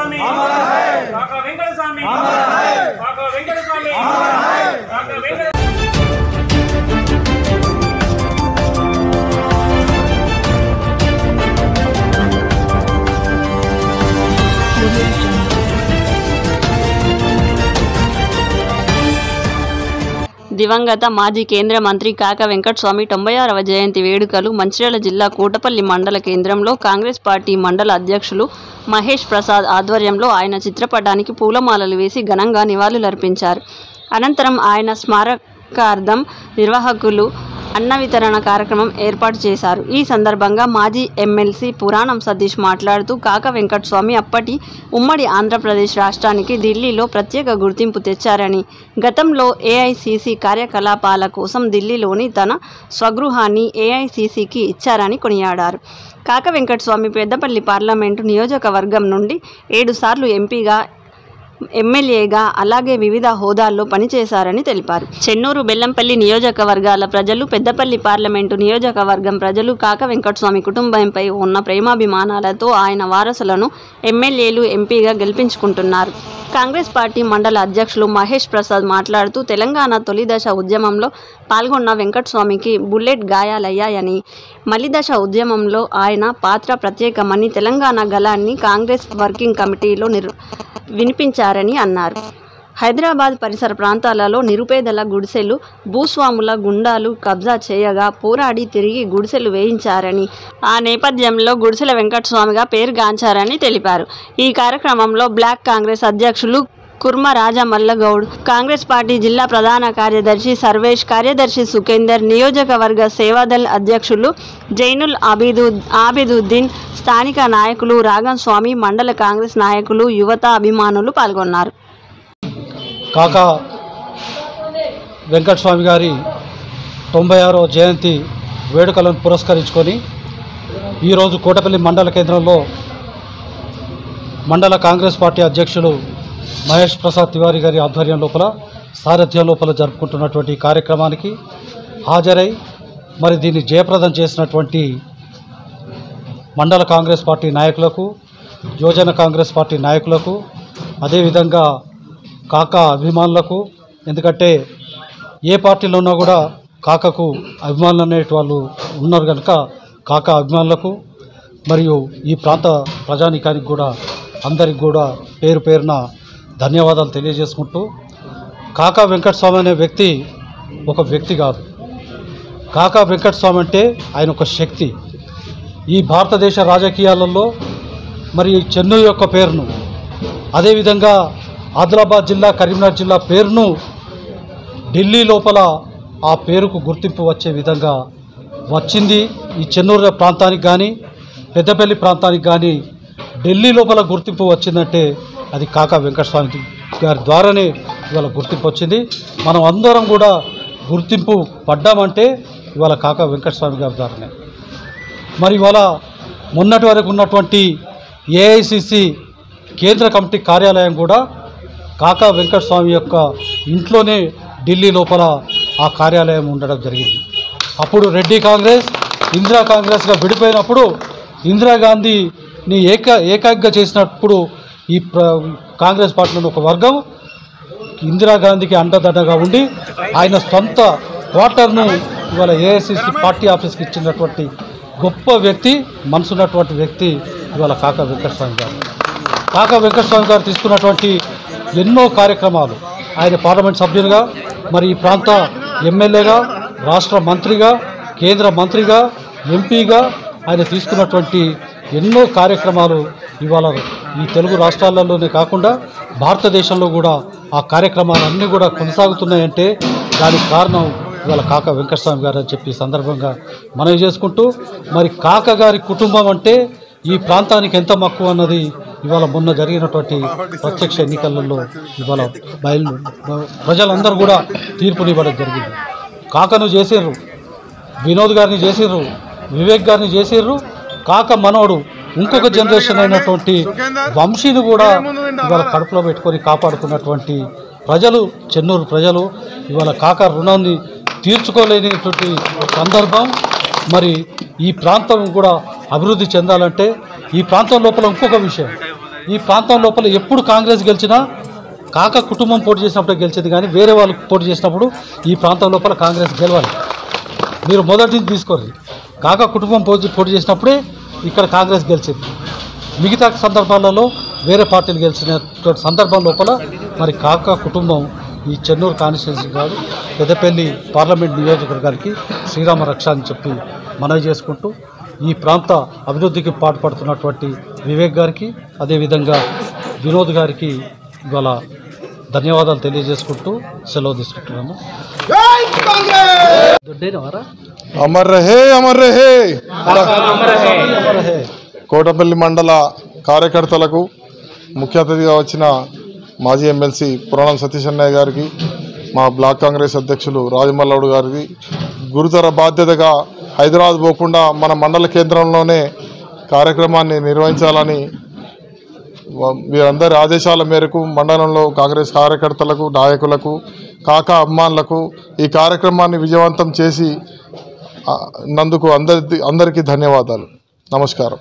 स्वामी काका वेंकट स्वामी काका वेंकट स्वामी काका वेंकट దివంగత మాజీ కేంద్ర మంత్రి కాకా వెంకటస్వామి 96వ జయంతి వేడుకలు మంచిర్యాల జిల్లా కోటపల్లి మండల కేంద్రంలో కాంగ్రెస్ పార్టీ మండల అధ్యక్షులు మహేష్ ప్రసాద్ ఆధ్వర్యంలో ఆయన చిత్రపటానికి పూలమాలలు వేసి ఘనంగా నివాళులర్పించారు. అనంతరం ఆయన స్మారకార్థం నిర్వాహకులు అన్న వితరణ కార్యక్రమం ఏర్పాటు చేశారు. ఈ సందర్భంగా మాజీ ఎమ్మెల్సీ పురాణం సతీష్ మాట్లాడుతూ కాకా వెంకటస్వామి అప్పటి ఉమ్మడి ఆంధ్రప్రదేశ్ రాష్ట్రానికి ఢిల్లీలో ప్రత్యేక గుర్తింపు తెచ్చారని, గతంలో ఏఐసిసి కార్యకలాపాల కోసం ఢిల్లీలోని తన స్వగృహాన్ని ఏఐసిసికి ఇచ్చారని కొనియాడారు. కాకా వెంకటస్వామి పెద్దపల్లి పార్లమెంటు నియోజకవర్గం నుండి 7 సార్లు ఎంపీగా, ఎమ్మెల్యేగా అలాగే వివిధ హోదాల్లో పనిచేశారని తెలిపారు. చెన్నూరు, బెల్లంపల్లి నియోజకవర్గాల ప్రజలు, పెద్దపల్లి పార్లమెంటు నియోజకవర్గం ప్రజలు కాకా వెంకటస్వామి కుటుంబంపై ఉన్న ప్రేమాభిమానాలతో ఆయన వారసులను ఎమ్మెల్యేలు, ఎంపీగా గెలిపించుకుంటున్నారు. కాంగ్రెస్ పార్టీ మండల అధ్యక్షులు మహేష్ ప్రసాద్ మాట్లాడుతూ తెలంగాణ తొలిదశ ఉద్యమంలో పాల్గొన్న వెంకటస్వామికి బుల్లెట్ గాయాలయ్యాయని, మలిదశ ఉద్యమంలో ఆయన పాత్ర ప్రత్యేకమని, తెలంగాణ గళాన్ని కాంగ్రెస్ వర్కింగ్ కమిటీలో వినిపించారని అన్నారు. హైదరాబాద్ పరిసర ప్రాంతాలలో నిరుపేదల గుడిసెలు భూస్వాముల గుండాలు కబ్జా చేయగా పోరాడి తిరిగి గుడిసెలు వేయించారని, ఆ నేపథ్యంలో గుడిసెల వెంకటస్వామిగా పేరుగాంచారని తెలిపారు. ఈ కార్యక్రమంలో బ్లాక్ కాంగ్రెస్ అధ్యక్షులు కుర్మ రాజమల్లగౌడ్, కాంగ్రెస్ పార్టీ జిల్లా ప్రధాన కార్యదర్శి సర్వేష్, కార్యదర్శి సుఖేందర్, నియోజకవర్గ సేవాదళ్ అధ్యక్షులు జైనుల్ ఆబిదుద్దీన్, స్థానిక నాయకులు రాగం స్వామి, మండల కాంగ్రెస్ నాయకులు, యువత అభిమానులు పాల్గొన్నారు. కాకా వెంకటస్వామి గారి 96వ జయంతి వేడుకలను పురస్కరించుకొని ఈరోజు కోటపల్లి మండల కేంద్రంలో మండల కాంగ్రెస్ పార్టీ అధ్యక్షులు మహేష్ ప్రసాద్ తివారీ గారి ఆధ్వర్యం లోపల, సారథ్యం లోపల జరుపుకుంటున్నటువంటి కార్యక్రమానికి హాజరై మరి దీన్ని జయప్రదం చేసినటువంటి మండల కాంగ్రెస్ పార్టీ నాయకులకు, యువజన కాంగ్రెస్ పార్టీ నాయకులకు, అదేవిధంగా కాకా అభిమానులకు, ఎందుకంటే ఏ పార్టీలో ఉన్నా కూడా కాకాకు అభిమానులు అనేటి వాళ్ళు ఉన్నారు కనుక కాకా అభిమానులకు మరియు ఈ ప్రాంత ప్రజానీకానికి కూడా అందరికి కూడా పేరు పేరున ధన్యవాదాలు తెలియజేసుకుంటూ, కాకా వెంకటస్వామి అనే వ్యక్తి ఒక వ్యక్తి కాదు. కాకా వెంకటస్వామి అంటే ఆయన ఒక శక్తి. ఈ భారతదేశ రాజకీయాలలో మరి చెన్నూరు యొక్క పేరును, అదేవిధంగా ఆదిలాబాద్ జిల్లా, కరీంనగర్ జిల్లా పేరును ఢిల్లీ లోపల ఆ పేరుకు గుర్తింపు వచ్చే విధంగా వచ్చింది. ఈ చెన్నూరు ప్రాంతానికి కానీ, పెద్దపల్లి ప్రాంతానికి కానీ ఢిల్లీ లోపల గుర్తింపు వచ్చిందంటే అది కాకా వెంకటస్వామి గారి ద్వారానే ఇవాళ గుర్తింపు వచ్చింది. మనం అందరం కూడా గుర్తింపు పడ్డామంటే ఇవాళ కాకా వెంకటస్వామి గారి ద్వారానే. మరి ఇవాళ మొన్నటి వరకు ఉన్నటువంటి ఏఐసిసి కేంద్ర కమిటీ కార్యాలయం కూడా కాకా వెంకటస్వామి యొక్క ఇంట్లోనే ఢిల్లీ లోపల ఆ కార్యాలయం ఉండడం జరిగింది. అప్పుడు రెడ్డి కాంగ్రెస్, ఇందిరా కాంగ్రెస్గా విడిపోయినప్పుడు ఇందిరాగాంధీని ఏకాగ్గా చేసినప్పుడు ఈ కాంగ్రెస్ పార్టీలోని ఒక వర్గం ఇందిరాగాంధీకి అండదండగా ఉండి ఆయన సొంత క్వార్టర్ను ఇవాళ ఏఐసిసి పార్టీ ఆఫీస్కి ఇచ్చినటువంటి గొప్ప వ్యక్తి, మనసున్నటువంటి వ్యక్తి ఇవాళ కాకా వెంకటస్వామి గారు. కాకా వెంకటస్వామి గారు తీసుకున్నటువంటి ఎన్నో కార్యక్రమాలు, ఆయన పార్లమెంట్ సభ్యులుగా, మరి ఈ ప్రాంత ఎమ్మెల్యేగా, రాష్ట్ర మంత్రిగా, కేంద్ర మంత్రిగా, ఎంపీగా ఆయన తీసుకున్నటువంటి ఎన్నో కార్యక్రమాలు ఇవాళ ఈ తెలుగు రాష్ట్రాలలోనే కాకుండా భారతదేశంలో కూడా ఆ కార్యక్రమాలన్నీ కూడా కొనసాగుతున్నాయంటే దానికి కారణం ఇవాళ కాకా వెంకటస్వామి గారు అని చెప్పి సందర్భంగా మనవి చేసుకుంటూ, మరి కాకా గారి కుటుంబం అంటే ఈ ప్రాంతానికి ఎంత మక్కువ అన్నది ఇవాళ మొన్న జరిగినటువంటి ప్రత్యక్ష ఎన్నికలలో ఇవాళ ప్రజలందరూ కూడా తీర్పునివ్వడం జరిగింది. కాకను చేసిర్రు, వినోద్ గారిని చేసిర్రు, వివేక్ గారిని చేసిర్రు, కాక మనోడు ఇంకొక జనరేషన్ అయినటువంటి వంశీని కూడా ఇవాళ కడుపులో పెట్టుకొని కాపాడుకున్నటువంటి ప్రజలు, చెన్నూరు ప్రజలు ఇవాళ కాక రుణాన్ని తీర్చుకోలేనిటువంటి సందర్భం. మరి ఈ ప్రాంతం కూడా అభివృద్ధి చెందాలంటే ఈ ప్రాంతం లోపల ఇంకొక విషయం, ఈ ప్రాంతం లోపల ఎప్పుడు కాంగ్రెస్ గెలిచినా కాక కుటుంబం పోటీ చేసినప్పుడే గెలిచేది, కానీ వేరే వాళ్ళు పోటీ చేసినప్పుడు ఈ ప్రాంతం లోపల కాంగ్రెస్ గెలవాలి. మీరు మొదటి తీసుకోండి, కాక కుటుంబం పోటీ చేసినప్పుడే ఇక్కడ కాంగ్రెస్ గెలిచింది. మిగతా సందర్భాలలో వేరే పార్టీలు గెలిచినటువంటి సందర్భం లోపల మరి కాక కుటుంబం ఈ చెన్నూరు కాన్స్టిట్యున్సీ కాదు, పెద్దపల్లి పార్లమెంట్ నియోజకవర్గానికి శ్రీరామ రక్ష అని చెప్పి మనవి చేసుకుంటూ ఈ ప్రాంత అభివృద్ధికి పాటుపడుతున్నటువంటి వివేక్ గారికి, అదేవిధంగా వినోద్ గారికి ఇవాళ ధన్యవాదాలు తెలియజేసుకుంటూ సెలవు తీసుకుంటున్నాము. అమర్ రహే అమర్ రహే. కోటపల్లి మండల కార్యకర్తలకు, ముఖ్య అతిథిగా వచ్చిన మాజీ ఎమ్మెల్సీ పురాణం సతీష్ అన్నయ్య గారికి, మా బ్లాక్ కాంగ్రెస్ అధ్యక్షులు రాజమల్లవుడు గారికి గురుతర బాధ్యతగా హైదరాబాద్ పోకుండా మన మండల కేంద్రంలోనే కార్యక్రమాన్ని నిర్వహించాలని వీరందరి ఆదేశాల మేరకు మండలంలో కాంగ్రెస్ కార్యకర్తలకు, నాయకులకు, కాకా అభిమానులకు ఈ కార్యక్రమాన్ని విజయవంతం చేసి నందుకు అందరికీ ధన్యవాదాలు. నమస్కారం.